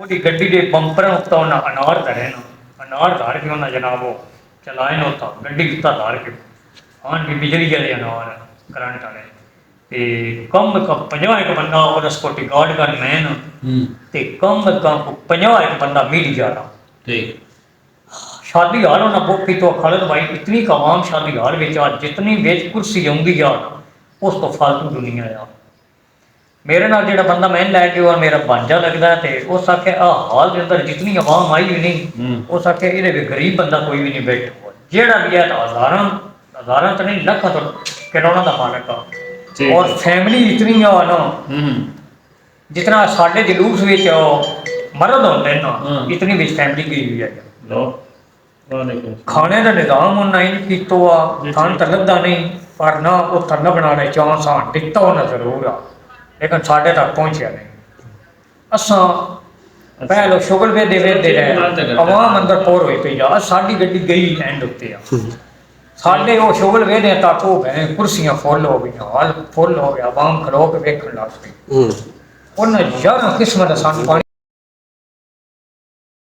ਉਹਦੀ ਗੱਡੀ ਦੇ ਬੰਪਰਾਂ ਉੱਤੇ ਉਹਨਾਂ ਅਨਾਰ ਧਰੇ ਨਾ, ਅਨਾਰ ਧਾਰ ਕੇ ਉਹਨਾਂ ਜਨਾਬ ਉਹ ਚਲਾਏ ਨਾ ਉੱਤਾ ਗੱਡੀ ਉੱਤਾ ਧਾਰ ਕੇ ਹਾਂ ਵੀ ਬਿਜਲੀ ਵਾਲੇ ਅਨਾਰ ਕਰੰਟ ਵਾਲੇ ਤੇ ਕਮ 50 ਇੱਕ ਬੰਦਾ ਉਹਦਾ ਸਕਿਉਰਟੀ ਗਾਰਡ ਕਰ ਮੈਨ ਤੇ ਕਮ 50 एक बंदा मिल जाना। ठीक। शादी हाल होना बुक की तो खालिद भाई इतनी कमाम शादी हाल में आज जितनी वेच कुर्सी आऊँगी यार उस तो फालतू दुनिया यार। मेरे नाल जो बंदा मैं लैके और मेरा भांजा लगता है तो उस आखे आ हाल के अंदर जितनी आवाम आई हुई नहीं उस आखे ये गरीब बंदा कोई भी नहीं बैठा हुआ जेड़ा भी है तो हज़ारा तो नहीं लखा तो करोड़ों का मालिक आ और फैमिली इतनी है ना जितना साढ़े जलूस में मरद होते ना इतनी भी फैमिली गई हुई है। खाने का निज़ाम उन्ना ही कितो आ खान तो लगता नहीं पर ना वो थल्ला बना रहे चांस आ दिता होना जरूर आ लेकिन साढ़े तक पहुँचा नहीं। असा पहले शुगर वे दे रहे आवाम अंदर पोर हुई पी आ साड़ी गड्डी गई एंड उत्ते आ साढ़े वो शुगर वे दे तक हो गए कुर्सियां फुल हो गई हाल फुल हो गया आवाम खलो के वेखण लग पई उन्हें यार किस्मत सानू पानी